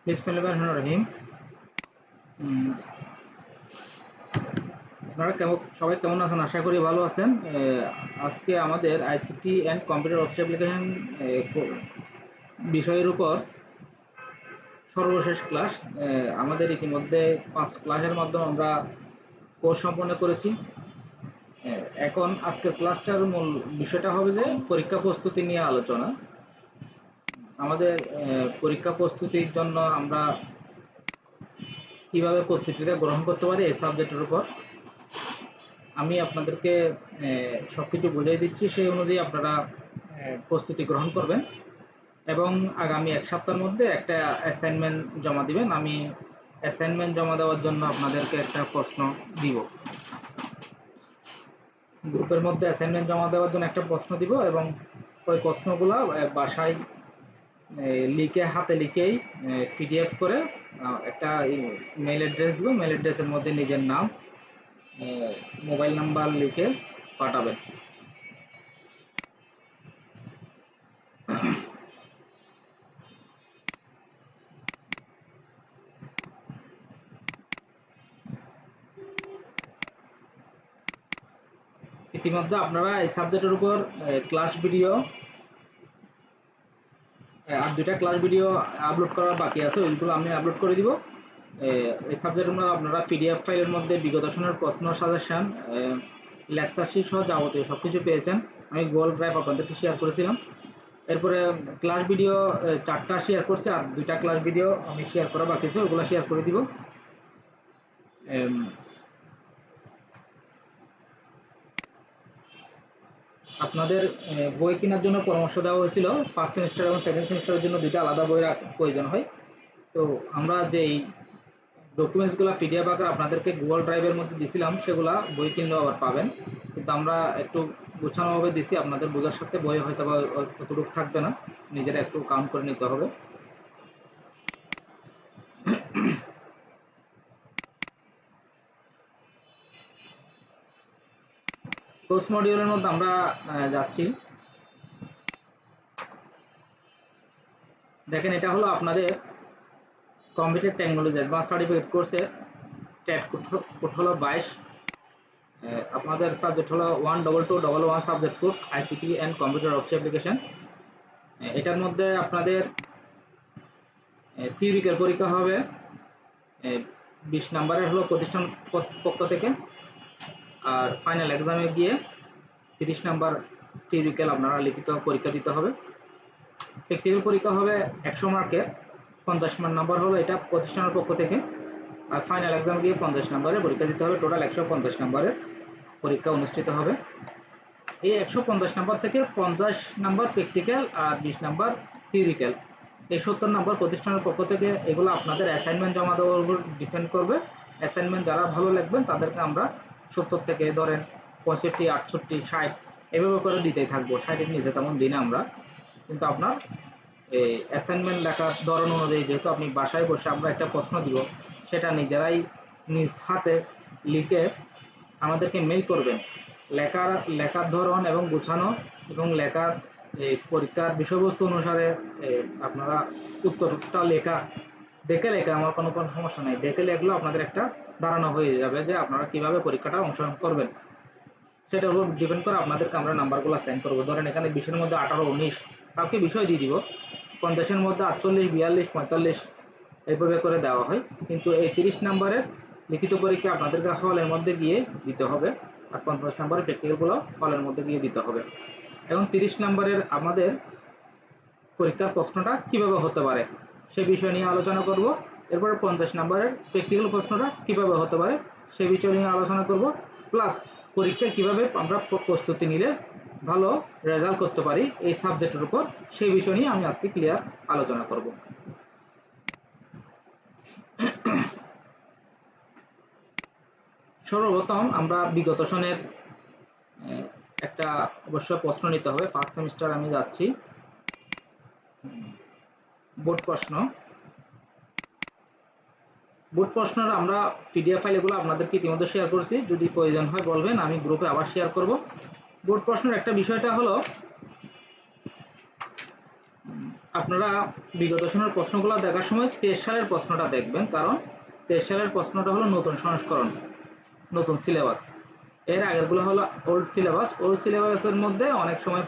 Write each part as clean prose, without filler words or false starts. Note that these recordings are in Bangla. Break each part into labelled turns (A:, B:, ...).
A: বিসমিল্লাহির রহিম। আপনারা সবাই কেমন আছেন? আশা করি ভালো আছেন। আজকে আমাদের ICT and computer office application বিষয়ের উপর সর্বশেষ ক্লাস। আমাদের ইতিমধ্যে 5 ক্লাসের মাধ্যমে আমরা কোর্স সম্পন্ন করেছি। এখন আজকের ক্লাসটার মূল বিষয়টা হবে যে পরীক্ষা প্রস্তুতি নিয়ে আলোচনা। আমাদের পরীক্ষা প্রস্তুতির জন্য আমরা কিভাবে প্রস্তুতিটা গ্রহণ করতে পারি এই সাবজেক্টের উপর আমি আপনাদেরকে সবকিছু বুঝিয়ে দিচ্ছি। সেই অনুযায়ী আপনারা প্রস্তুতি গ্রহণ করবেন এবং আগামী 1 সপ্তাহের মধ্যে একটা অ্যাসাইনমেন্ট জমা দিবেন। আমি অ্যাসাইনমেন্ট জমা দেওয়ার জন্য আপনাদেরকে একটা প্রশ্ন দিব। গ্রুপের মধ্যে অ্যাসাইনমেন্ট জমা দেওয়ার জন্য একটা প্রশ্ন দিব এবং ওই প্রশ্নগুলো বাসায় হাতে লিখেই পিডিএফ করে একটা মেইল অ্যাড্রেস দিব। মেইল অ্যাড্রেসের মধ্যে নিজের নাম, মোবাইল নাম্বার লিখে পাঠাবেন। ইতিমধ্যে আপনারা এই সাবজেক্টের উপর ক্লাস ভিডিও আর 2টা ক্লাস ভিডিও আপলোড করা বাকি আছে, ওইগুলো আমি আপলোড করে দিব। এই সাবজেক্টগুলো আপনারা পিডিএফ ফাইলের মধ্যে বিগত সনের প্রশ্ন, সাজেশন, লেকচার শীট সহ যাবতীয় সব কিছু পেয়েছেন। আমি গুগল ড্রাইভ আপনাদেরকে শেয়ার করেছিলাম। এরপরে ক্লাস ভিডিও 4টা শেয়ার করছি আর 2টা ক্লাস ভিডিও আমি শেয়ার করা বাকি আছে, ওগুলো শেয়ার করে দিব। আপনাদের বই কেনার জন্য পরামর্শ দেওয়া হয়েছিল। 5 সেমিস্টার এবং 2nd সেমিস্টারের জন্য 2টা আলাদা বই প্রয়োজন হয়। তো আমরা যেই ডকুমেন্টসগুলো পিডিএফ আকারে আপনাদেরকে গুগল ড্রাইভের মধ্যে দিয়েছিলাম, সেগুলা বই কিনলেও আবার পাবেন, কিন্তু আমরা একটু গোছানোভাবে দিছি। আপনাদের বোঝার সাথে বই হয়তো বা অতটুকু থাকবে না, নিজেরা একটু কাউন্ট করে নিতে হবে। কোর্স মডিউলের মধ্যে আমরা যাচ্ছি। দেখেন, এটা হলো আপনাদের কম্পিউটার টেকনোলজি অ্যাডভান্স সার্টিফিকেট কোর্সের ট্যাট কোড হলো 22। আপনাদের সাবজেক্ট হলো 12211 subject code ICT and computer office application. এটার মধ্যে আপনাদের থিওরিক্যাল পরীক্ষা হবে 20 নম্বরের হলো প্রতিষ্ঠান পক্ষ থেকে, আর ফাইনাল এক্সামে গিয়ে 30 নাম্বার থিওরিক্যাল আপনারা লিখিত পরীক্ষা দিতে হবে। প্র্যাকটিক্যাল পরীক্ষা হবে 100 মার্কের, 50 নাম্বার হলো এটা প্রতিষ্ঠানের পক্ষ থেকে, আর ফাইনাল এক্সাম গিয়ে 50 নাম্বারের পরীক্ষা দিতে হবে। টোটাল 150 নাম্বারের পরীক্ষা অনুষ্ঠিত হবে। এই 150 নাম্বার থেকে 50 নাম্বার প্র্যাকটিক্যাল আর 20 নাম্বার থিওরিক্যাল, এই 70 নাম্বার প্রতিষ্ঠানের পক্ষ থেকে। এগুলো আপনাদের অ্যাসাইনমেন্ট জমা দেওয়ার উপর ডিপেন্ড করবে। অ্যাসাইনমেন্ট যারা ভালো লিখবেন তাদেরকে আমরা 70 থেকে ধরেন 65, 68, 60 এভাবে করে দিতেই থাকবো। 60-এর নিচে তেমন দিন আমরা, কিন্তু আপনার এই অ্যাসাইনমেন্ট লেখার ধরন অনুযায়ী, যেহেতু আপনি বাসায় বসে আমরা একটা প্রশ্ন দিব, সেটা নিজেরাই নিজ হাতে লিখে আমাদেরকে মেইল করবেন। লেখার ধরন এবং গোছানো এবং লেখার পরীক্ষার বিষয়বস্তু অনুসারে আপনারা উত্তরটা দেখে আমার কোনো সমস্যা নেই। দেখে লেখলেও আপনাদের একটা ধারণা হয়ে যাবে যে আপনারা কিভাবে পরীক্ষাটা অংশগ্রহণ করবেন। সেটার উপর ডিপেন্ড করে আপনাদেরকে আমরা নাম্বারগুলো সেন্ড করবো। ধরেন এখানে 20-এর মধ্যে 18, 19 কাউকে বিষয় দিয়ে দিব, 50-এর মধ্যে 48, 42, 45 এইভাবে করে দেওয়া হয়। কিন্তু এই 30 নাম্বারের লিখিত পরীক্ষা আপনাদেরকে হলের মধ্যে গিয়ে দিতে হবে, আর 50 নাম্বারের প্র্যাকটিক্যালগুলো হলের মধ্যে গিয়ে দিতে হবে। এবং 30 নাম্বারের আমাদের পরীক্ষার প্রশ্নটা কিভাবে হতে পারে সে বিষয় নিয়ে আলোচনা করব। এরপরে 50 নাম্বারের প্র্যাকটিক্যাল প্রশ্নটা কিভাবে হতে পারে সে বিষয় নিয়ে আলোচনা করব। প্লাস পরীক্ষায় কিভাবে আমরা প্রস্তুতি নিলে ভালো রেজাল্ট করতে পারি এই সাবজেক্টের উপর, সেই বিষয় নিয়ে আমি আজকে ক্লিয়ার আলোচনা করব। সর্বপ্রথম আমরা বিগত সনের একটা অবশ্যই প্রশ্ন নিতে হবে। 5 সেমিস্টার আমি যাচ্ছি। বোর্ড প্রশ্নের আমরা পিডিএফ ফাইল এগুলো আপনাদেরকে ইতিমধ্যে শেয়ার করেছি, যদি প্রয়োজন হয় বলবেন, আমি গ্রুপে আবার শেয়ার করব। বোর্ড প্রশ্নের একটা বিষয়টা হলো আপনারা বিগত সালের প্রশ্নগুলো দেখার সময় 23 সালের প্রশ্নটা দেখবেন, কারণ 23 সালের প্রশ্নটা হলো নতুন সংস্করণ, নতুন সিলেবাস। এর আগেরগুলো হলো ওল্ড সিলেবাস। ওল্ড সিলেবাসের মধ্যে অনেক সময়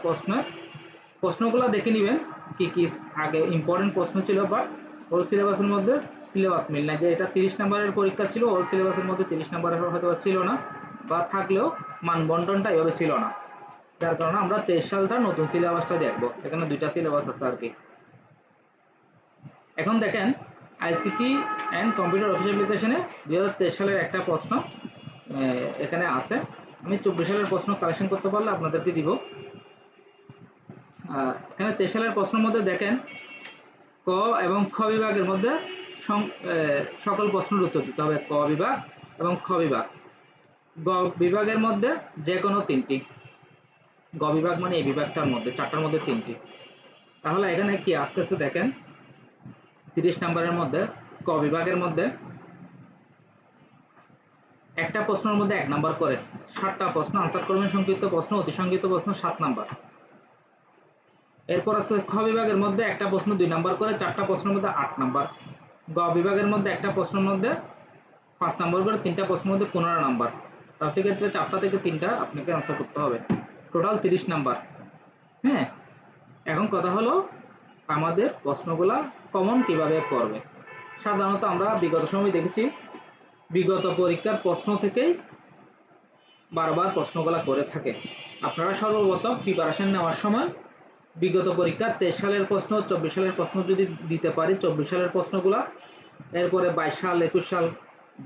A: প্রশ্নগুলো দেখে নেবেন কি কি আগে ইম্পর্টেন্ট প্রশ্ন ছিল, বাট ওল্ড সিলেবাসের মধ্যে সিলেবাস মিল না, যে এটা 30 নম্বরের পরীক্ষা ছিল, ওল্ড সিলেবাসের মধ্যে 30 নম্বরের হয়তো ছিল না, বা থাকলেও মানবন্টনটা এভাবে ছিল না। যার কারণে আমরা 23 সালটা নতুন সিলেবাসটা দেখবো, এখানে দুইটা সিলেবাস আছে আর কি। এখন দেখেন আইসিটি অ্যান্ড কম্পিউটার অফিস অ্যাপ্লিকেশনে 2023 সালের একটা প্রশ্ন এখানে আছে। আমি 24 সালের প্রশ্ন কালেকশন করতে পারলে আপনাদেরকে দিব। এখানে 23 সালের প্রশ্নের মধ্যে দেখেন ক এবং খ বিভাগের মধ্যে সকল প্রশ্নের উত্তর দিতে হবে, ক বিভাগ এবং খ বিভাগ। গ বিভাগের মধ্যে যে কোনো তিনটি, গ বিভাগ মানে এই বিভাগটার মধ্যে চারটার মধ্যে তিনটি। তাহলে এখানে কি আস্তে আস্তে দেখেন 30 নম্বরের মধ্যে ক বিভাগের মধ্যে একটা প্রশ্নের মধ্যে 1 নাম্বার করে 7টা প্রশ্ন আনসার করবেন, সংক্ষিপ্ত প্রশ্ন, অতি সংক্ষিপ্ত প্রশ্ন 7 নাম্বার। এরপর আছে খ বিভাগের মধ্যে একটা প্রশ্ন 2 নাম্বার করে 4টা প্রশ্নের মধ্যে 8 নাম্বার। গ বিভাগের মধ্যে একটা প্রশ্নের মধ্যে 5 নাম্বার করে 3টা প্রশ্নের মধ্যে 15 নাম্বার। তার ক্ষেত্রে 4টা থেকে 3টা আপনাকে আনসার করতে হবে, টোটাল 30 নাম্বার। হ্যাঁ, এখন কথা হলো আমাদের প্রশ্নগুলা কমন কিভাবে করবে। সাধারণত আমরা বিগত সময় দেখেছি বিগত পরীক্ষার প্রশ্ন থেকেই বারবার প্রশ্নগুলা করে থাকে। আপনারা সর্বপ্রথম প্রিপারেশন নেওয়ার সময় বিগত পরীক্ষার 23 সালের প্রশ্ন, 24 সালের প্রশ্ন যদি দিতে পারি, 24 সালের প্রশ্নগুলা, এরপরে 22 সাল, 21 সাল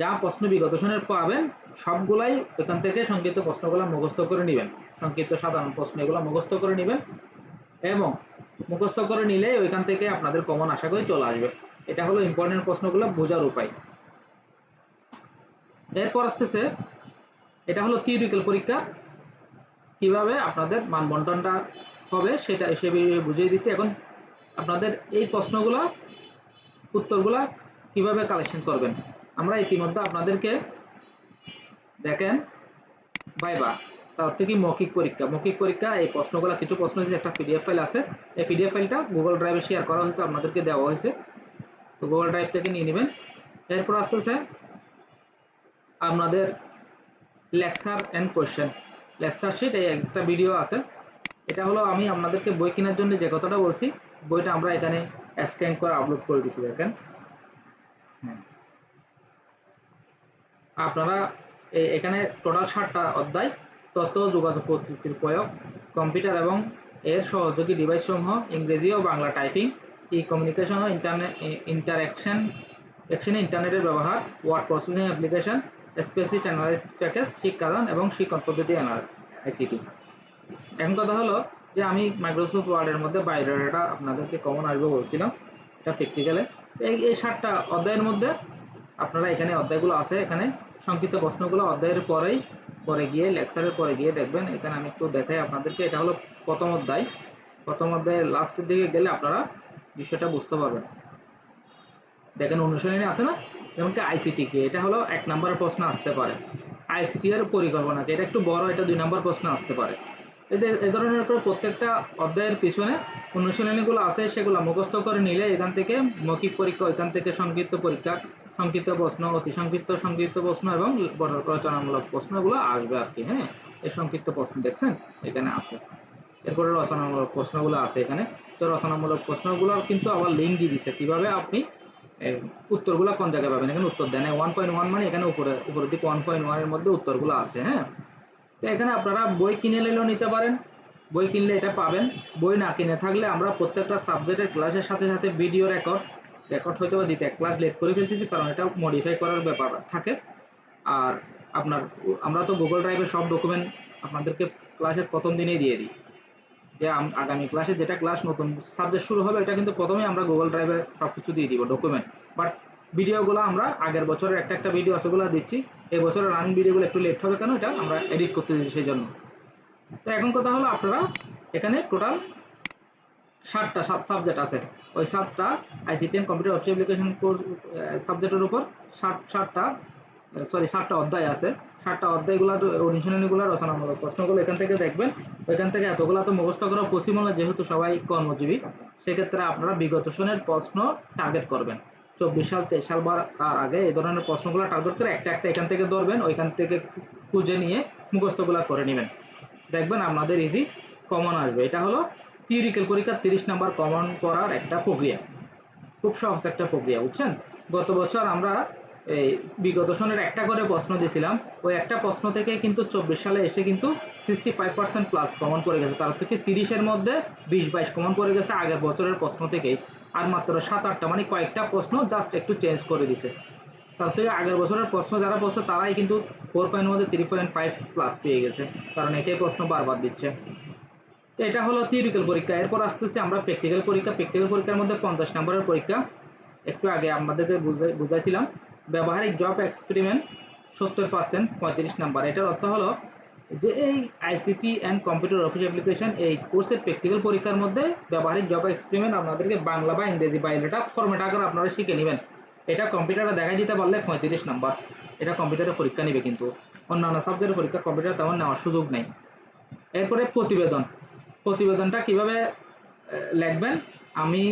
A: যা প্রশ্ন বিগত সালের পাবেন সবগুলাই এখান থেকে সংক্ষিপ্ত প্রশ্নগুলো মুখস্থ করে নেবেন, সংক্ষিপ্ত সাধারণ প্রশ্ন এগুলো মুখস্থ করে নেবেন, এবং মুখস্থ করে নিলে ওইখান থেকে আপনাদের কমন আশা করি চলে আসবে। এটা হলো ইম্পর্টেন্ট প্রশ্নগুলো বোঝার উপায়। এরপর আসতেছে এটা হলো থিওরিক্যাল পরীক্ষা, কিভাবে আপনাদের মান বন্টনটা হবে সেটা হিসেবে বুঝিয়ে দিচ্ছি। এখন আপনাদের এই প্রশ্নগুলো উত্তরগুলা কিভাবে কালেকশন করবেন। আমরা ইতিমধ্যে আপনাদেরকে দেখেন ভাইবা, তার থেকে মৌখিক পরীক্ষা, মৌখিক পরীক্ষা এই প্রশ্নগুলো কিছু প্রশ্ন একটা পিডিএফ ফাইল আছে, এই পিডিএফ ফাইলটা গুগল ড্রাইভে শেয়ার করা হয়েছে, আপনাদেরকে দেওয়া হয়েছে, তো গুগল ড্রাইভ থেকে নিয়ে নেবেন। এরপর আসতেছে আপনাদের lecture and question, lecture sheet, এই একটা ভিডিও আছে, এটা হলো আমি আপনাদেরকে বই কেনার জন্য যে কথাটা বলছি, বইটা আমরা এখানে স্ক্যান করে আপলোড করে দিচ্ছি। দেখেন আপনারা এখানে টোটাল 7টা অধ্যায়, তথ্য যোগাযোগ প্রযুক্তির প্রয়োগ, কম্পিউটার এবং এর সহযোগী ডিভাইস সমূহ, ইংরেজি ও বাংলা টাইপিং, ই কমিউনিকেশন ও ইন্টারনেটে ইন্টারনেটের ব্যবহার, word processing application, spreadsheet analysis package, শিক্ষাদান এবং শিক্ষণ পদ্ধতি আইসিটি। এখন কথা হলো যে আমি মাইক্রোসফট ওয়ার্ডের মধ্যে বায়োডাটা আপনাদেরকে কমন আসবে বলছিলাম, এটা প্র্যাকটিক্যালে। এই 7টা অধ্যায়ের মধ্যে আপনারা এখানে অধ্যায়গুলো আছে, এখানে সংক্ষিপ্ত প্রশ্নগুলো অধ্যায়ের পরে গিয়ে লেকচারের পরে গিয়ে দেখবেন। এখানে আমি একটু দেখাই আপনাদেরকে, এটা হলো প্রথম অধ্যায়, প্রথম অধ্যায়ের লাস্টের দিকে গেলে আপনারা বিষয়টা বুঝতে পারবেন। দেখেন অনুশীলনী আছে না, যেমন কি আইসিটি কি, এটা হলো 1 নম্বরের প্রশ্ন আসতে পারে। আইসিটি এর পরিকল্পনা কি, এটা একটু বড়, এটা 2 নম্বর প্রশ্ন আসতে পারে। এ ধরনের করে প্রত্যেকটা অধ্যায়ের পিছনে অনুশীলনীগুলো আছে, সেগুলো মুখস্থ করে নিলে এখান থেকে মৌখিক পরীক্ষা, এখান থেকে সংক্ষিপ্ত পরীক্ষা, সংক্ষিপ্ত প্রশ্ন, অতি সংক্ষিপ্ত প্রশ্ন এবং রচনামূলক প্রশ্নগুলো আসবে আর কি। হ্যাঁ, এই সংক্ষিপ্ত প্রশ্ন দেখছেন এখানে আছে, এরপরে রচনামূলক প্রশ্নগুলো আছে এখানে। তো রচনামূলক প্রশ্নগুলো কিন্তু আবার লিঙ্ক দিয়ে দিচ্ছে কিভাবে আপনি উত্তরগুলো কোন জায়গায় পাবেন। এখানে উত্তর দেন 1.1 মানে এখানে উপরের দিকে 1.1 এর মধ্যে উত্তরগুলো আছে। হ্যাঁ, তো এখানে আপনারা বই কিনে নিলেও নিতে পারেন, বই কিনলে এটা পাবেন। বই না কিনে থাকলে আমরা প্রত্যেকটা সাবজেক্টের ক্লাসের সাথে সাথে ভিডিও রেকর্ড হয়তো বা দিতে 1 ক্লাস লেট করে ফেলতেছি, কারণ এটা মডিফাই করার ব্যাপার থাকে। আর আমরা তো গুগল ড্রাইভে সব ডকুমেন্ট আপনাদেরকে ক্লাসের প্রথম দিনেই দিয়ে দিই, যে আগামী ক্লাসে যেটা ক্লাস নতুন সাবজেক্ট শুরু হবে এটা কিন্তু প্রথমেই আমরা গুগল ড্রাইভে সবকিছু দিয়ে দিব ডকুমেন্ট। বাট ভিডিওগুলো আমরা আগের বছরের একটা ভিডিও আছে ওগুলো দিচ্ছি, এই বছরের রানিং ভিডিওগুলো একটু লেট হবে, কেন এটা আমরা এডিট করতে দিচ্ছি সেই জন্য। তো এখন কথা হলো আপনারা এখানে টোটাল 7টা সাবজেক্ট আছে, ওই 7টা ICT and computer office application course সাবজেক্টের উপর 7টা অধ্যায় আছে। 7টা অধ্যায়গুলো অনুশীলনীগুলো রচনামূলক প্রশ্নগুলো এখান থেকে দেখবেন। ওইখান থেকে এতগুলো তো মুখস্থ করা পসিবল না, যেহেতু সবাই কর্মজীবী, সেক্ষেত্রে আপনারা বিগত সনের প্রশ্ন টার্গেট করবেন। 24 সাল 23 সাল বা তার আগে এই ধরনের প্রশ্নগুলো টার্গেট করে একটা একটা এখান থেকে ধরবেন, ওইখান থেকে খুঁজে নিয়ে মুখস্থগুলো করে নেবেন, দেখবেন আপনাদের ইজি কমন আসবে। এটা হলো থিওরিক্যাল পরীক্ষা 30 নাম্বার কমন করার একটা প্রক্রিয়া, খুব সহজ একটা প্রক্রিয়া, বুঝছেন। গত বছর আমরা এই বিগত সনের একটা করে প্রশ্ন দিয়েছিলাম, ওই একটা প্রশ্ন থেকে কিন্তু 24 সালে এসে কিন্তু 65% প্লাস কমন পড়ে গেছে, তার থেকে 30-এর মধ্যে 20-22 কমন পড়ে গেছে আগের বছরের প্রশ্ন থেকেই। আর মাত্র 7-8টা মানে কয়েকটা প্রশ্ন জাস্ট একটু চেঞ্জ করে দিছে, তার থেকে আগের বছরের প্রশ্ন যারা পড়ছে তারাই কিন্তু 4 মধ্যে 3.5 প্লাস পেয়ে গেছে, কারণ একই প্রশ্ন বারবার দিচ্ছে। তো এটা হলো থিওরিক্যাল পরীক্ষা। এরপর আসতেছি আমরা প্র্যাকটিক্যাল পরীক্ষা। প্র্যাকটিক্যাল পরীক্ষার মধ্যে 50 নম্বরের পরীক্ষা। একটু আগে আমাদেরকে বুঝাইছিলাম ব্যবহারিক জব এক্সপেরিমেন্ট 70% 35 নাম্বার। এটার অর্থ হলো যে এই ICT and computer office application এই কোর্সের প্র্যাকটিক্যাল পরীক্ষার মধ্যে ব্যবহারিক জব এক্সপেরিমেন্ট আপনাদেরকে বাংলা বা ইংরেজি বা এটা ফরম্যাট আকারে আপনারা শিখে নেবেন। এটা কম্পিউটারে দেখাই দিতে পারলে 35 নাম্বার। এটা কম্পিউটারে পরীক্ষা নেবে, কিন্তু অন্যান্য সাবজেক্টের পরীক্ষা কম্পিউটারে তেমন নেওয়ার সুযোগ নেই। এরপরে প্রতিবেদন। প্রতিবেদনটা কিভাবে লিখবেন আমি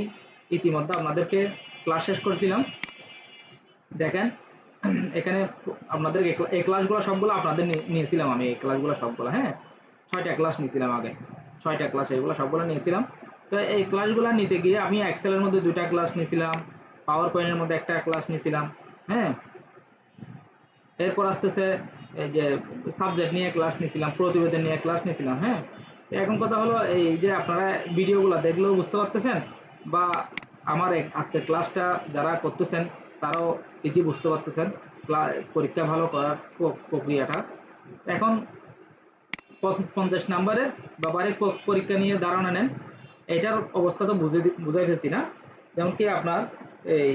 A: ইতিমধ্যে আপনাদেরকে ক্লাস শেষ করেছিলাম। দেখেন এখানে আপনাদের এই ক্লাসগুলো সবগুলো আপনাদের নিয়েছিলাম আমি, এই ক্লাসগুলো সবগুলো, হ্যাঁ 6টা ক্লাস নিয়েছিলাম আগে, 6টা ক্লাস এইগুলো সবগুলো নিয়েছিলাম। তো এই ক্লাসগুলো নিতে গিয়ে আমি এক্সেলের মধ্যে 2টা ক্লাস নিয়েছিলাম, পাওয়ার পয়েন্টের মধ্যে একটা ক্লাস নিয়েছিলাম, হ্যাঁ। এরপর আসতেছে এই যে সাবজেক্ট নিয়ে ক্লাস নিয়েছিলাম, প্রতিবেদন নিয়ে ক্লাস নিয়েছিলাম, হ্যাঁ। তো এখন কথা হলো এই যে আপনারা ভিডিওগুলো দেখলেও বুঝতে পারতেছেন, বা আমার আজকের ক্লাসটা যারা করতেছেন তারাও ইজি বুঝতে পারতেছেন পরীক্ষা ভালো করার প্রক্রিয়াটা। এখন 50 নাম্বারের ব্যবহারিক পরীক্ষা নিয়ে ধারণা নেন। এটার অবস্থা তো বুঝাইতেছি না, যেমন কি আপনার এই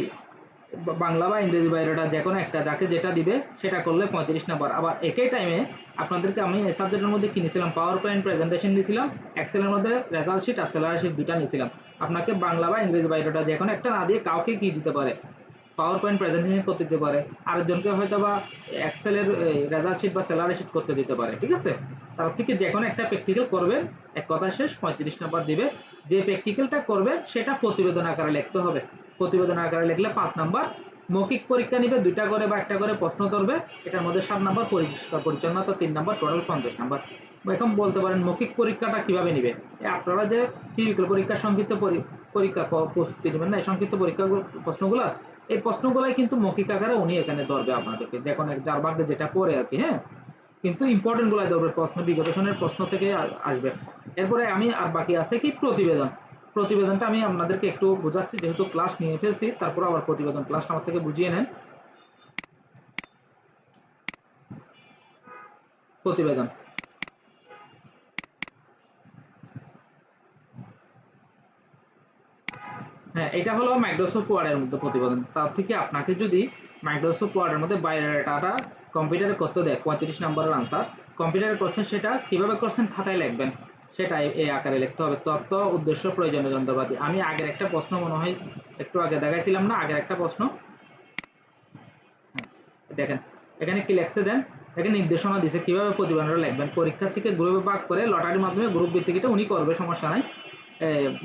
A: বাংলা বা ইংরেজি বাইরেটা যে কোনো একটা যাকে যেটা দিবে সেটা করলে 35 নাম্বার। আবার একই টাইমে আপনাদেরকে আমি এই সাবজেক্টের মধ্যে কিনেছিলাম পাওয়ার পয়েন্ট প্রেজেন্টেশন দিয়েছিলাম, এক্সেলের মধ্যে রেজাল্ট শিট আর স্যালারি শিট দুটা নিয়েছিলাম। আপনাকে বাংলা বা ইংরেজি বাইরেটা যে কোনো একটা না দিয়ে কাউকে কি দিতে পারে, পাওয়ার পয়েন্ট প্রেজেন্টেশন করতে দিতে পারে, আরেকজনকে হয়তো বা এক্সেলের রেজাল্ট শিট বা স্যালারি শিট করতে দিতে পারে, ঠিক আছে। তার থেকে যে কোনো একটা প্র্যাকটিক্যাল করবেন, এক কথা শেষ 35 নাম্বার দিবে। যে প্র্যাকটিক্যালটা করবেন সেটা প্রতিবেদন আকারে লিখতে হবে, প্রতিবেদন আকারে লিখলে 5 নাম্বার। মৌখিক পরীক্ষা নিবে 2টা করে বা একটা করে প্রশ্ন ধরবে, এটার মধ্যে 7 নাম্বার, পরিষ্কার পরিচ্ছন্নতা 3 নাম্বার, টোটাল 50 নাম্বার। এখন বলতে পারেন মৌখিক পরীক্ষাটা কিভাবে নিবে, আপনারা যে থিওরিক্যাল পরীক্ষার সংক্ষিপ্ত পরীক্ষা প্রস্তুতি নেবেন না, এই সংক্ষিপ্ত পরীক্ষা প্রশ্নগুলো, এই প্রশ্নগুলাই কিন্তু মৌখিক আকারে উনি এখানে ধরবে আপনাদেরকে, দেখুন যার ভাগ্যে যেটা পড়ে আর কি, হ্যাঁ। কিন্তু ইম্পর্টেন্ট গুলাই ধরবে, প্রশ্ন বিগত সনের প্রশ্ন থেকে আসবে। এরপরে আমি আর বাকি আছে কি প্রতিবেদন। প্রতিবেদনটা আমি আপনাদেরকে একটু বোঝাচ্ছি, যেহেতু ক্লাস নিয়ে ফেলছি তারপর আবার প্রতিবেদন ক্লাসটা আমার থেকে বুঝিয়ে নেন। প্রতিবেদন, হ্যাঁ এটা হলো মাইক্রোসফট ওয়ার্ডের মধ্যে প্রতিবেদন। তার থেকে আপনাকে যদি মাইক্রোসফট ওয়ার্ডের মধ্যে বায়োডাটা কম্পিউটারে করতে দেয় 35 নম্বরের আনসার, কম্পিউটারে করছেন সেটা কিভাবে করছেন খাতায় লিখবেন, সেটা এই আকারে লিখতে হবে। তথ্য উদ্দেশ্য প্রয়োজনীয় যন্ত্রপাতি। আমি আগের একটা প্রশ্ন মনে হয় একটু আগে দেখাইছিলাম না, আগের একটা প্রশ্ন দেখেন এখানে কি লেখছে দেন, এখানে নির্দেশনা দিছে কিভাবে প্রতিবেদনটা লিখবেন। পরীক্ষার্থীকে গ্রুপে ভাগ করে লটারির মাধ্যমে গ্রুপ ভিত্তিক এটা উনি করবে, সমস্যা নাই।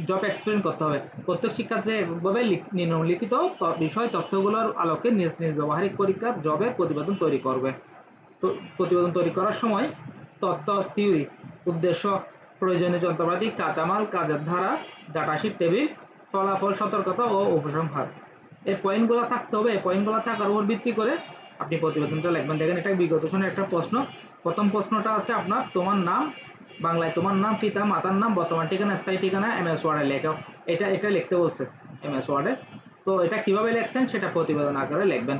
A: জব এক্সপ্লেন করতে হবে। প্রত্যেক শিক্ষার্থী একভাবে নিম্নলিখিত বিষয় তথ্যগুলোর আলোকে নিজ নিজ ব্যবহারিক পরীক্ষার জবের প্রতিবেদন তৈরি করবে। তো প্রতিবেদন তৈরি করার সময় তথ্য, থিওরি, উদ্দেশ্য, প্রয়োজনীয় যন্ত্রপাতি, কাঁচামাল, কাজের ধারা, ডাটাশিট, টেবিল, ফলাফল, সতর্কতা ও উপসংহার, এই পয়েন্টগুলো থাকতে হবে। এই পয়েন্টগুলো থাকার উপর ভিত্তি করে আপনি প্রতিবেদনটা লিখবেন। দেখেন এটা বিগত সনের একটা প্রশ্ন। প্রথম প্রশ্নটা আছে আপনার তোমার নাম, বাংলায় তোমার নাম, পিতা মাতার নাম, বর্তমান ঠিকানা, স্থায়ী ঠিকানা, এমএস ওয়ার্ডে লেখো। এটা লিখতে বলছে এমএস ওয়ার্ডে। তো এটা কিভাবে লিখছেন সেটা প্রতিবেদন আকারে লিখবেন।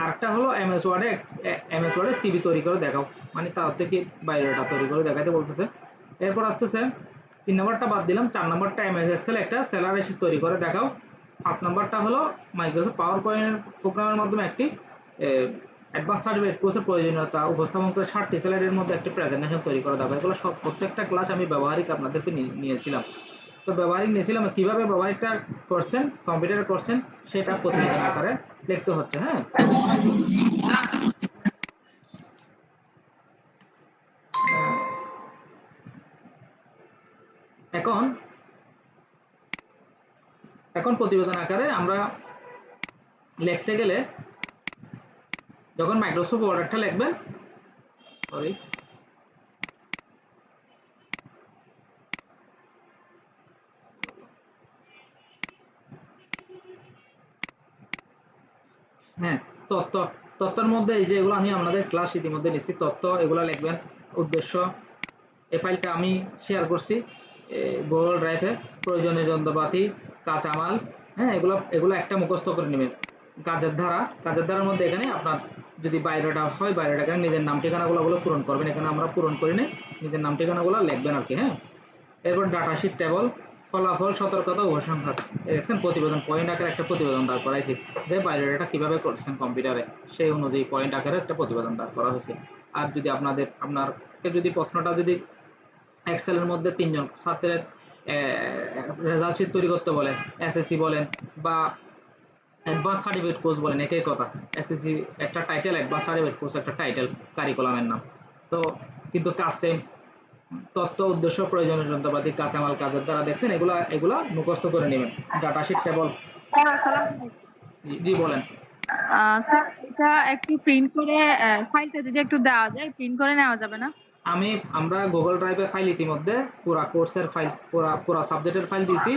A: আরেকটা হলো এমএস ওয়ার্ডে সিভি তৈরি করে দেখাও, মানে তার থেকে বায়োডাটা তৈরি করে দেখাতে বলতেছে। এরপর আসতেছে 3 নম্বরটা বাদ দিলাম, 4 নম্বরটা এমএস এক্সেল একটা স্যালারি শিট তৈরি করে দেখাও। 5 নম্বরটা হলো মাইক্রোসফট পাওয়ার পয়েন্ট প্রোগ্রামের মাধ্যমে একটি অ্যাডভান্স সার্টিফিকেট কোর্সের প্রয়োজনীয়তা উপস্থাপন করে 60টি স্লাইডের মধ্যে একটি প্রেজেন্টেশন তৈরি করে দেখাও। এগুলো সব প্রত্যেকটা ক্লাস আমি ব্যবহারিক আপনাদেরকে নিয়েছিলাম। তো ব্যবহারিক নিয়েছিলাম, কিভাবে ব্যবহারিকটা করছেন কম্পিউটারে করছেন সেটা প্রতিবেদন আকারে লিখতে হচ্ছে, হ্যাঁ। এখন এখন প্রতিবেদন আকারে আমরা লিখতে গেলে যখন মাইক্রোসফট ওয়ার্ডটা লিখবেন, সরি হ্যাঁ, তথ্য তথ্যের মধ্যে এই যে এগুলো আমি আপনাদের ক্লাস ইতিমধ্যে নিচ্ছি, তথ্য এগুলো লিখবেন। উদ্দেশ্য, এই ফাইলটা আমি শেয়ার করছি গুগল ড্রাইভে। প্রয়োজনীয় যন্ত্রপাতি, কাঁচামাল, হ্যাঁ, এগুলো এগুলো একটা মুখস্থ করে নেবেন। কাজের ধারার মধ্যে এখানে আপনার যদি বাইরেটা হয়, বাইরেটা এখানে নিজের নাম ঠিকানাগুলো পূরণ করবেন। এখানে আমরা পূরণ করি না, নিজের নাম ঠিকানাগুলো লিখবেন আর কি। হ্যাঁ, এরপর ডাটাশিট টেবল, ফলাফল, সতর্কতা, উপসংহার। দেখছেন প্রতিবেদন পয়েন্ট আকারে একটা প্রতিবেদন দাঁড় করাইছি, যে বাইরেটা কিভাবে করছেন কম্পিউটারে সেই অনুযায়ী পয়েন্ট আকারে একটা প্রতিবেদন দাঁড় করা হয়েছে। আর যদি আপনারকে যদি প্রশ্নটা যদি এক্সেলের মধ্যে ৩ জন ছাত্রের রেজাল্ট শিট তৈরি করতে বলে, এসএসসি বলেন বা অ্যাডভান্স সার্টিফিকেট কোর্স বলেন, একই কথা। এসএসসি একটা টাইটেল, অ্যাডভান্স সার্টিফিকেট কোর্স একটা টাইটেল, কারিকুলামের নাম। তো কিন্তু কাজ সেম। তথ্য, উদ্দেশ্য, প্রয়োজনীয় যন্ত্রপাতি, কাঁচামাল, কাজের দ্বারা, দেখছেন এগুলা এগুলা মুখস্থ করে নেবেন। ডাটাশিট টেবল।
B: আসসালামু আলাইকুম।
A: জি বলেন।
B: স্যার, এটা একটু প্রিন্ট করে ফাইলটা যদি একটু দেওয়া যায়, প্রিন্ট করে নেওয়া যাবে না?
A: আমরা গুগল ড্রাইভের ফাইল ইতিমধ্যে পুরা কোর্সের ফাইল, পুরা সাবজেক্টের ফাইল দিয়েছি।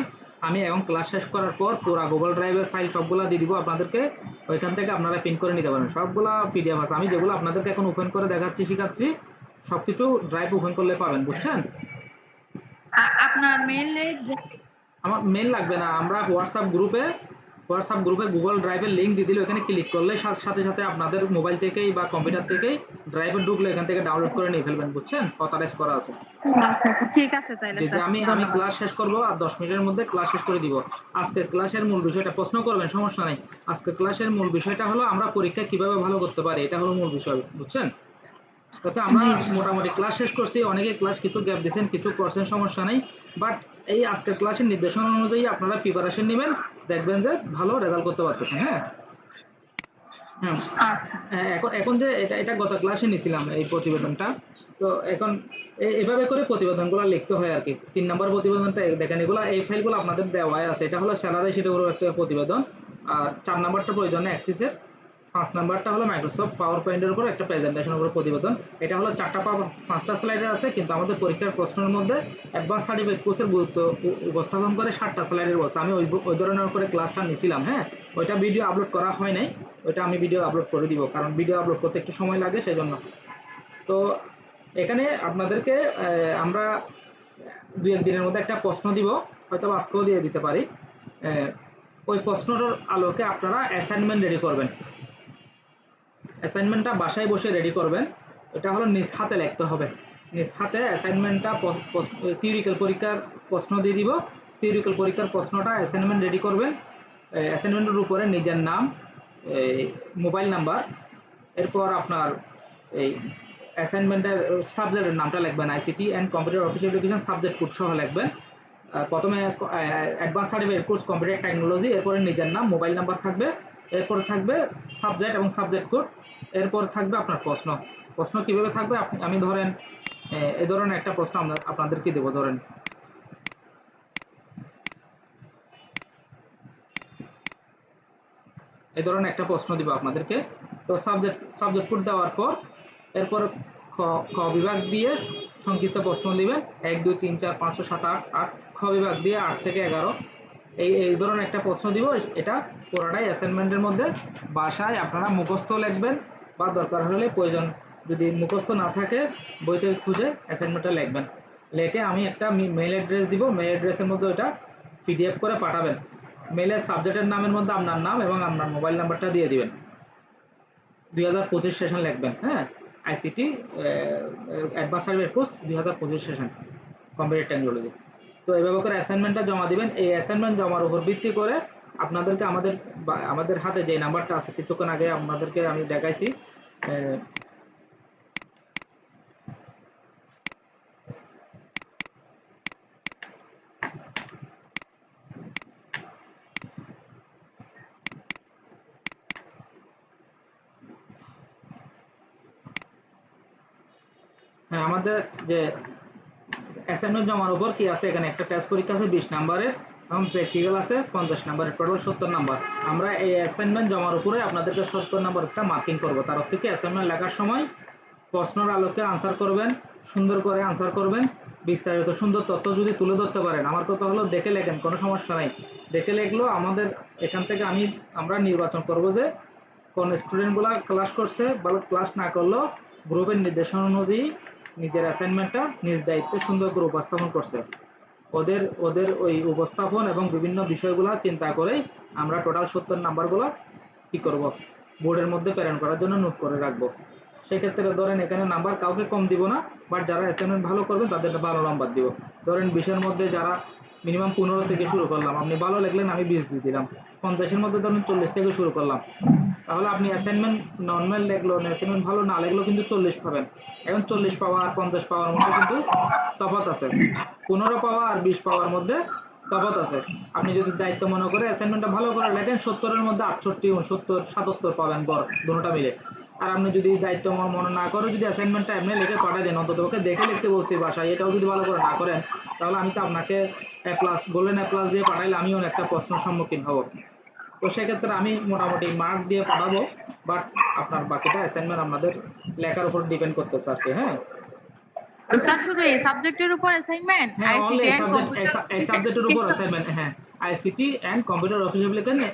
A: আমি এখন ক্লাস শেষ করার পর পুরা গুগল ড্রাইভের ফাইল সবগুলা দিয়ে দিব আপনাদেরকে। ওইখান থেকে আপনারা প্রিন্ট করে নিতে পারেন। সবগুলা পিডিএফ আছে। আমি যেগুলো আপনাদেরকে এখন ওপেন করে দেখাচ্ছি, শিখাচ্ছি, সবকিছু ড্রাইভ ওপেন করলে পাবেন, বুঝছেন?
B: আপনার মেইলে
A: আমার মেল লাগবে না। আমরা হোয়াটসঅ্যাপ গ্রুপে গুগল ড্রাইভের লিঙ্ক দিয়ে দিলে ওখানে ক্লিক করলে সাথে সাথে আপনাদের মোবাইল থেকেই বা কম্পিউটার থেকেই ড্রাইভে ঢুকলে এখান থেকে ডাউনলোড করে নিয়ে ফেলবেন, বুঝছেন? অথরাইজ করা আছে।
B: আচ্ছা, ঠিক আছে তাইলে
A: যদি
B: স্যার,
A: আমি
B: ধন্যবাদ।
A: ক্লাস শেষ করব আর 10 মিনিটের মধ্যে ক্লাস শেষ করে দিব। আজকের ক্লাসের মূল বিষয়টা প্রশ্ন করবেন, সমস্যা নাই। আজকের ক্লাসের মূল বিষয়টা হলো আমরা পরীক্ষা কিভাবে ভালো করতে পারি, এটা হলো মূল বিষয়, বুঝছেন? তাতে আমরা
B: জি।
A: মোটামুটি ক্লাস শেষ করছি। অনেকে ক্লাস কিছু গ্যাপ দিয়েছেন, কিছু করছেন, সমস্যা নেই। বাট এই আজকের ক্লাসের নির্দেশনা অনুযায়ী আপনারা প্রিপারেশন নেবেন, দেখবেন যে ভালো রেজাল্ট করতে পারতেছেন। হ্যাঁ, হ্যাঁ।
B: আচ্ছা।
A: এখন এখন যে এটা গত ক্লাসে নিছিলাম এই প্রতিবেদনটা। তো এখন এভাবে করে প্রতিবেদনগুলো লিখতে হয় আর কি। ৩ নম্বর প্রতিবেদনটা দেখেন, এগুলা এই ফাইলগুলো আপনাদের দেওয়াই আছে। এটা হলো স্যালারি শিটের উপর একটা প্রতিবেদন। আর ৪ নম্বরটা প্রয়োজন অ্যাক্সিসের। ৫ নাম্বারটা হলো মাইক্রোসফট পাওয়ার পয়েন্টের উপর একটা প্রেজেন্টেশনের উপর প্রতিবেদন। এটা হলো ৫টা স্লাইডের আছে, কিন্তু আমাদের পরীক্ষার প্রশ্নের মধ্যে অ্যাডভান্স সার্টিফিকেট কোর্সের গুরুত্ব উপস্থাপন করে ৭টা স্লাইডের বলছে। আমি ওই ধরনের করে ক্লাসটা নিয়েছিলাম। হ্যাঁ, ওইটা ভিডিও আপলোড করা হয় নাই। ওইটা আমি ভিডিও আপলোড করে দিব, কারণ ভিডিও আপলোড করতে একটু সময় লাগে, সেজন্য। তো এখানে আপনাদেরকে আমরা ২-১ দিনের মধ্যে একটা প্রশ্ন দিব, হয়তো আজকেও দিয়ে দিতে পারি। ওই প্রশ্নটার আলোকে আপনারা অ্যাসাইনমেন্ট রেডি করবেন। অ্যাসাইনমেন্টটা বাসায় বসে রেডি করবেন। এটা হলো নিজ হাতে লিখতে হবে। নিজ হাতে অ্যাসাইনমেন্টটা, থিওরিক্যাল পরীক্ষার প্রশ্ন দিয়ে দিব। থিওরিক্যাল পরীক্ষার প্রশ্নটা অ্যাসাইনমেন্ট রেডি করবেন। অ্যাসাইনমেন্টের উপরে নিজের নাম, মোবাইল নাম্বার, এরপর আপনার এই অ্যাসাইনমেন্টের সাবজেক্টের নামটা লিখবেন, ICT and computer official education subject code সহ লিখবেন। প্রথমে advance certificate course computer technology, এরপরে নিজের নাম, মোবাইল নাম্বার থাকবে, এরপরে থাকবে সাবজেক্ট এবং সাবজেক্ট কোড, এরপর থাকবে আপনার প্রশ্ন। প্রশ্ন কিভাবে থাকবে, আমি ধরেন এই ধরনের একটা প্রশ্ন আপনাদেরকে দেবো। ধরেন এই ধরনের একটা প্রশ্ন দিব আপনাদেরকে। তো সাবজেক্ট কোড দেওয়ার পর এরপর খ খ বিভাগ দিয়ে সংক্ষিপ্ত প্রশ্ন দিবেন। ১, ২, ৩, ৪, ৫, ৬, ৭, ৮, ৮। খ বিভাগ দিয়ে ৮ থেকে ১১। এই ধরনের একটা প্রশ্ন দিব। এটা পুরোটাই অ্যাসাইনমেন্টের মধ্যে বাসায় আপনারা মুখস্থ লিখবেন, বা দরকার হলে প্রয়োজন যদি মুখস্থ না থাকে বইতে খুঁজে অ্যাসাইনমেন্টটা লিখবেন। লিখে আমি একটা মেইল অ্যাড্রেস দিব। মেইল অ্যাড্রেসের মধ্যে ওটা পিডিএফ করে পাঠাবেন। মেইলের সাবজেক্টের নামের মধ্যে আপনার নাম এবং আপনার মোবাইল নাম্বারটা দিয়ে দিবেন। 2025 সেশন লিখবেন। হ্যাঁ, ICT advance certificate course 2025 session computer technology. তো এইভাবে করে অ্যাসাইনমেন্টটা জমা দিবেন। এই অ্যাসাইনমেন্ট জমার উপর ভিত্তি করে আপনাদেরকে আমাদের হাতে যে নাম্বারটা আছে, কিছুক্ষণ আগে আপনাদেরকে আমি দেখাইছি, হ্যাঁ, আমাদের যে অ্যাসাইনমেন্ট জমার উপর কি আছে, এখানে একটা টেস্ট পরীক্ষা আছে 20 নাম্বারের। এবং প্র্যাকটিক্যাল আছে 50 নাম্বারের, টোটাল 70 নাম্বার। আমরা এই অ্যাসাইনমেন্ট জমার উপরে আপনাদেরকে 70 নাম্বার একটা মার্কিং করবো। তার থেকে অ্যাসাইনমেন্ট লেখার সময় প্রশ্নের আলোকে আনসার করবেন, সুন্দর করে আনসার করবেন, বিস্তারিত সুন্দর তথ্য যদি তুলে ধরতে পারেন। আমার কথা হলো দেখে লেখেন, কোনো সমস্যা নাই। দেখে লেখলেও আমাদের এখান থেকে আমরা নির্বাচন করব যে কোন স্টুডেন্টগুলা ক্লাস করছে, ভালো ক্লাস না করলেও গ্রুপের নির্দেশনা অনুযায়ী নিজের অ্যাসাইনমেন্টটা নিজ দায়িত্বে সুন্দর করে উপস্থাপন করছে। ওদের ওদের ওই উপস্থাপন এবং বিভিন্ন বিষয়গুলো চিন্তা করেই আমরা টোটাল 70 নাম্বারগুলো কি করব, বোর্ডের মধ্যে প্রেরণ করার জন্য নোট করে রাখবো। সেক্ষেত্রে ধরেন এখানে নাম্বার কাউকে কম দিব না, বাট যারা অ্যাসাইনমেন্ট ভালো করবেন তাদের ভালো নাম্বার দিব। ধরেন 20-এর মধ্যে যারা মিনিমাম 15 থেকে শুরু করলাম, আপনি ভালো লিখলেন আমি 20 দিয়ে দিলাম। 50-এর মধ্যে ধরেন 40 থেকে শুরু করলাম, তাহলে আপনি অ্যাসাইনমেন্ট নর্মাল লেখলো, অ্যাসাইনমেন্ট ভালো না লেখলেও কিন্তু 40 পাবেন। এখন 40 পাওয়া আর 50 পাওয়ার মধ্যে কিন্তু তফাৎ আছে। 15 পাওয়া আর 20 পাওয়ার মধ্যে তফাৎ আছে। আপনি যদি দায়িত্ব মনে করে অ্যাসাইনমেন্টটা ভালো করে লেখেন, 70-এর মধ্যে 68, 69, 77 পাবেন গড়, দুটোটা মিলে। আর আপনি যদি দায়িত্ব মনে না করে যদি অ্যাসাইনমেন্টটা এমনি লিখে পাঠিয়ে দেন, অন্তত ওকে দেখে লিখতে বলছি বাসায়, এটাও যদি ভালো করে না করেন, তাহলে আমি তো আপনাকে গোল্ডেন এ প্লাস দিয়ে পাঠাইলে আমিও একটা প্রশ্নের সম্মুখীন হব। তো সেক্ষেত্রে আমি মোটামুটি মার্ক দিয়ে পাঠাবো, বাট আপনার বাকিটা অ্যাসাইনমেন্ট আপনাদের লেখার উপর ডিপেন্ড করতেছে আর কি। হ্যাঁ,
B: স্যার শুধু এই সাবজেক্টের উপর অ্যাসাইনমেন্ট,
A: হ্যাঁ, অনলি
B: আইসিটি এন্ড কম্পিউটার
A: এই সাবজেক্টের উপর অ্যাসাইনমেন্ট। হ্যাঁ, ICT and computer office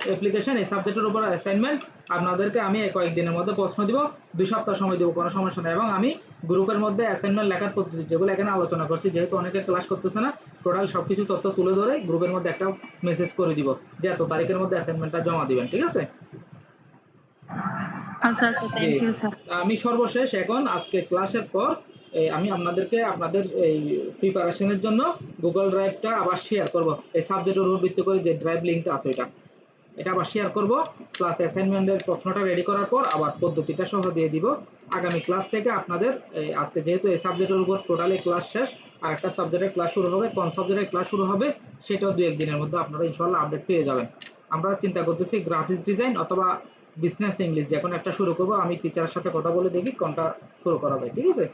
A: application এই সাবজেক্টের উপর অ্যাসাইনমেন্ট। আপনাদেরকে আমি কয়েকদিনের মধ্যে প্রশ্ন দিব, 2 সপ্তাহ সময় দেবো, কোনো সমস্যা নেই। এবং আমি গ্রুপের মধ্যে অ্যাসাইনমেন্ট লেখার পদ্ধতি যেগুলো এখানে আলোচনা করছি, যেহেতু অনেকে ক্লাস করতেছে না, টোটাল সবকিছু তথ্য তুলে ধরে গ্রুপের মধ্যে একটা মেসেজ করে দিব যে এত তারিখের মধ্যে অ্যাসাইনমেন্টটা জমা দিবেন, ঠিক আছে?
B: আচ্ছা আচ্ছা,
A: জি,
B: থ্যাংক ইউ স্যার।
A: আমি সর্বশেষ এখন আজকে ক্লাসের পর আমি আপনাদেরকে আপনাদের এই প্রিপারেশনের জন্য গুগল ড্রাইভটা আবার শেয়ার করব। এই সাবজেক্টের উপর ভিত্তি করে যে ড্রাইভ লিঙ্কটা আছে এটা আবার শেয়ার করব। প্লাস অ্যাসাইনমেন্টের প্রশ্নটা রেডি করার পর আবার পদ্ধতিটা সহ দিয়ে দিব। আগামী ক্লাস থেকে আপনাদের আজকে যেহেতু এই সাবজেক্টের উপর টোটালি ক্লাস শেষ, আর একটা সাবজেক্টের ক্লাস শুরু হবে, কোন সাবজেক্টের ক্লাস শুরু হবে সেটাও 2-1 দিনের মধ্যে আপনারা ইনশাআল্লাহ আপডেট পেয়ে যাবেন। আমরা চিন্তা করতেছি গ্রাফিক্স ডিজাইন অথবা বিজনেস ইংলিশ যে কোনো একটা শুরু করবো। আমি টিচারের সাথে কথা বলে দেখি কোনটা শুরু করা যায়, ঠিক আছে?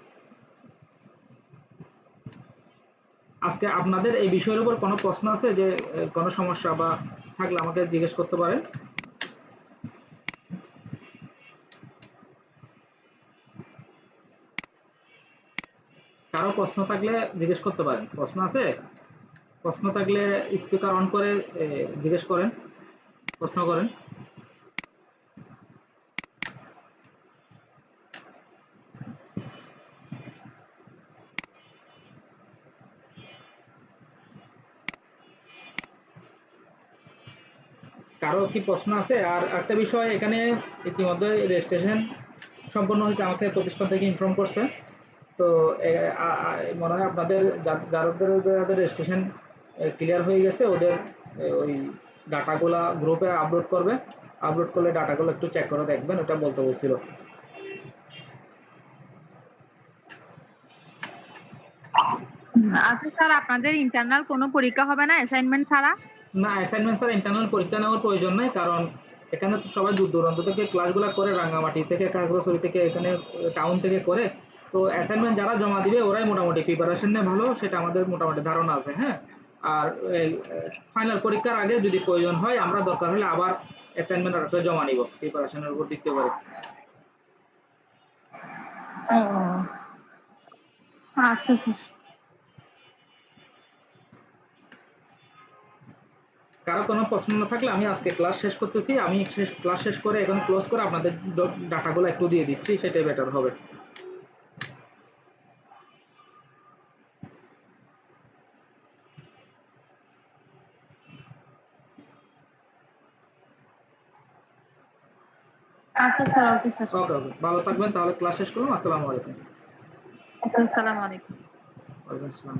A: আজকে আপনাদের এই বিষয়ের উপর কোনো প্রশ্ন আছে, যে কোনো সমস্যা বা থাকলে আমাকে জিজ্ঞেস করতে পারেন। কারো প্রশ্ন থাকলে জিজ্ঞেস করতে পারেন। প্রশ্ন আছে? প্রশ্ন থাকলে স্পিকার অন করে জিজ্ঞেস করেন, প্রশ্ন করেন। কারো কি প্রশ্ন আছে? আর একটা বিষয়, এখানে ইতিমধ্যে রেজিস্ট্রেশন সম্পন্ন হয়েছে, আমাকে প্রতিষ্ঠান থেকে ইনফর্ম করছে। তো মনে হয় আপনাদের যাদের রেজিস্ট্রেশন ক্লিয়ার হয়ে গেছে, ওদের ওই ডাটাগুলা গ্রুপে আপলোড করবে। আপলোড করলে ডাটাগুলো একটু চেক করে দেখবেন, ওটা বলতে বলছিল।
B: আচ্ছা স্যার, আপনাদের ইন্টারনাল কোনো পরীক্ষা হবে না অ্যাসাইনমেন্ট ছাড়া?
A: না, অ্যাসাইনমেন্ট স্যার ইন্টারনাল পরীক্ষা নেওয়ার প্রয়োজন নাই, কারণ এখানে তো সবাই দূর দূরান্ত থেকে ক্লাসগুলো করে, রাঙ্গামাটি থেকে, খাগড়াছড়ি থেকে, এখানে টাউন থেকে করে। তো অ্যাসাইনমেন্ট যারা জমা দিবে ওরাই মোটামুটি প্রিপারেশন নিয়ে ভালো, সেটা আমাদের মোটামুটি ধারণা আছে। হ্যাঁ, আর ফাইনাল পরীক্ষার আগে যদি প্রয়োজন হয় আমরা দরকার হলে আবার অ্যাসাইনমেন্ট আর একটা জমা নিব, প্রিপারেশনের উপর দিতে পারি।
B: ও আচ্ছা স্যার।
A: কারো কোনো প্রশ্ন না থাকলে আমি আজকে ক্লাস শেষ করতেছি। আমি ক্লাস শেষ করে এখন ক্লোজ করে আপনাদের ডাটাগুলো একটু দিয়ে দিচ্ছি, সেটাই বেটার হবে।
B: আচ্ছা স্যার, ওকে স্যার।
A: ওকে, ওকে, ভালো থাকবেন। তাহলে ক্লাস শেষ করলাম। আসসালামু আলাইকুম।
B: আসসালামু আলাইকুম।
A: ওয়ালাইকুম আসসালাম।